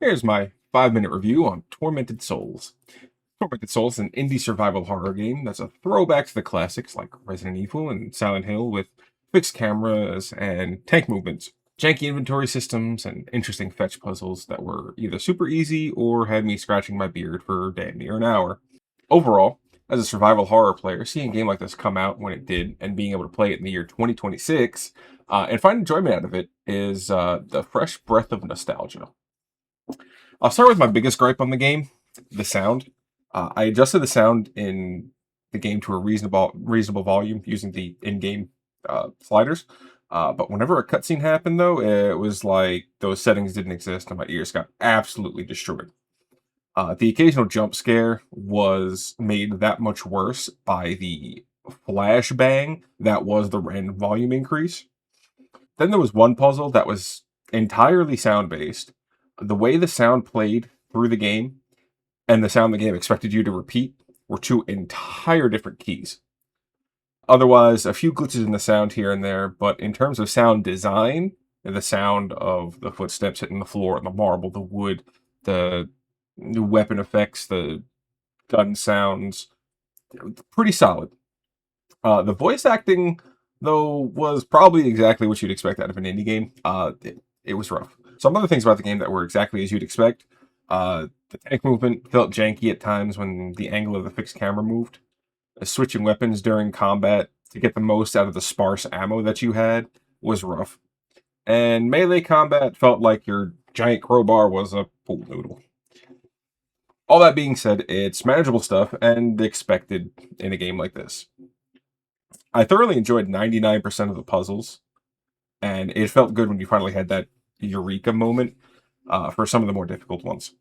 Here's my 5-minute review on Tormented Souls. Tormented Souls is an indie survival horror game that's a throwback to the classics like Resident Evil and Silent Hill with fixed cameras and tank movements, janky inventory systems, and interesting fetch puzzles that were either super easy or had me scratching my beard for damn near an hour. Overall, as a survival horror player, seeing a game like this come out when it did and being able to play it in the year 2026 and find enjoyment out of it is the fresh breath of nostalgia. I'll start with my biggest gripe on the game, the sound. I adjusted the sound in the game to a reasonable volume using the in-game sliders. But whenever a cutscene happened, though, it was like those settings didn't exist, and my ears got absolutely destroyed. The occasional jump scare was made that much worse by the flash bang that was the random volume increase. Then there was one puzzle that was entirely sound based. The way the sound played through the game and the sound the game expected you to repeat were two entire different keys. Otherwise, a few glitches in the sound here and there, but in terms of sound design, the sound of the footsteps hitting the floor and the marble, the wood, the new weapon effects, the gun sounds, pretty solid. The voice acting, though, was probably exactly what you'd expect out of an indie game. It was rough. Some other things about the game that were exactly as you'd expect. The tank movement felt janky at times when the angle of the fixed camera moved. Switching weapons during combat to get the most out of the sparse ammo that you had was rough. And melee combat felt like your giant crowbar was a pool noodle. All that being said, it's manageable stuff and expected in a game like this. I thoroughly enjoyed 99% of the puzzles, and it felt good when you finally had that eureka moment for some of the more difficult ones.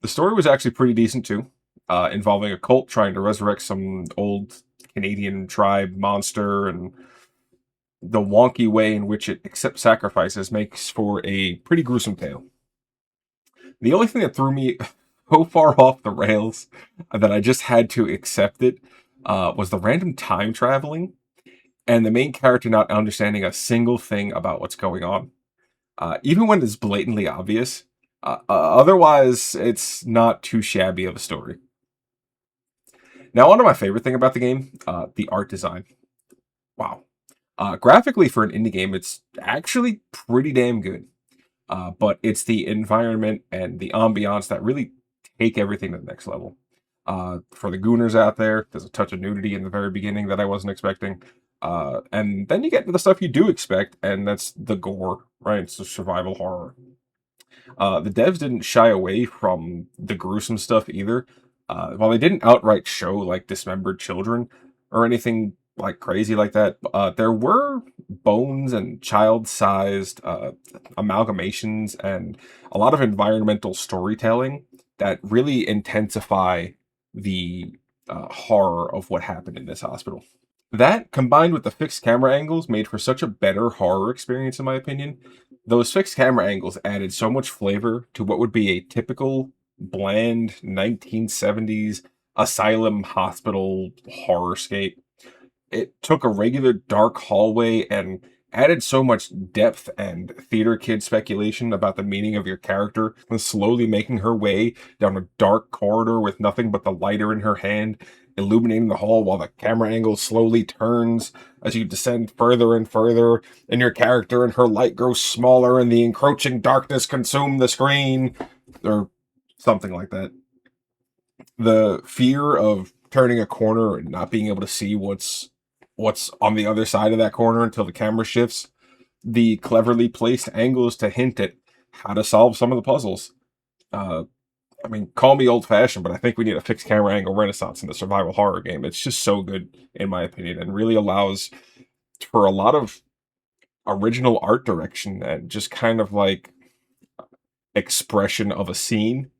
The story was actually pretty decent too, involving a cult trying to resurrect some old Canadian tribe monster, and the wonky way in which it accepts sacrifices makes for a pretty gruesome tale. The only thing that threw me so far off the rails that I just had to accept it was the random time traveling and the main character not understanding a single thing about what's going on. Even when it's blatantly obvious, otherwise, it's not too shabby of a story. Now, on to my favorite thing about the game, the art design. Wow. Graphically, for an indie game, it's actually pretty damn good. But it's the environment and the ambiance that really take everything to the next level. For the gooners out there, there's a touch of nudity in the very beginning that I wasn't expecting. And then you get to the stuff you do expect, and that's the gore, right? It's the survival horror. The devs didn't shy away from the gruesome stuff either. While they didn't outright show like dismembered children or anything like crazy like that, there were bones and child-sized amalgamations and a lot of environmental storytelling that really intensify the horror of what happened in this hospital. That, combined with the fixed camera angles, made for such a better horror experience, in my opinion. Those fixed camera angles added so much flavor to what would be a typical, bland 1970s asylum hospital horrorscape. It took a regular dark hallway and added so much depth and theater kid speculation about the meaning of your character, and slowly making her way down a dark corridor with nothing but the lighter in her hand, illuminating the hall while the camera angle slowly turns as you descend further and further, and your character and her light grows smaller, and the encroaching darkness consume the screen, or something like that. The fear of turning a corner and not being able to see what's on the other side of that corner until the camera shifts, the cleverly placed angles to hint at how to solve some of the puzzles. Uh, I mean, call me old fashioned, but I think we need a fixed camera angle renaissance in the survival horror game. It's just so good, in my opinion, and really allows for a lot of original art direction and just kind of like expression of a scene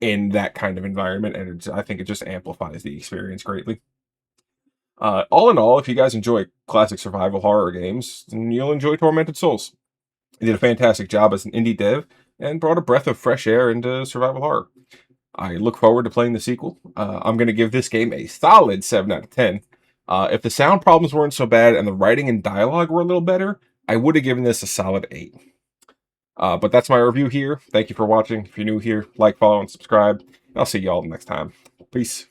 in that kind of environment. And I think it just amplifies the experience greatly. All in all, if you guys enjoy classic survival horror games, then you'll enjoy Tormented Souls. It did a fantastic job as an indie dev and brought a breath of fresh air into survival horror. I look forward to playing the sequel. I'm going to give this game a solid 7 out of 10. If the sound problems weren't so bad and the writing and dialogue were a little better, I would have given this a solid 8. But that's my review here. Thank you for watching. If you're new here, like, follow, and subscribe. I'll see y'all next time. Peace.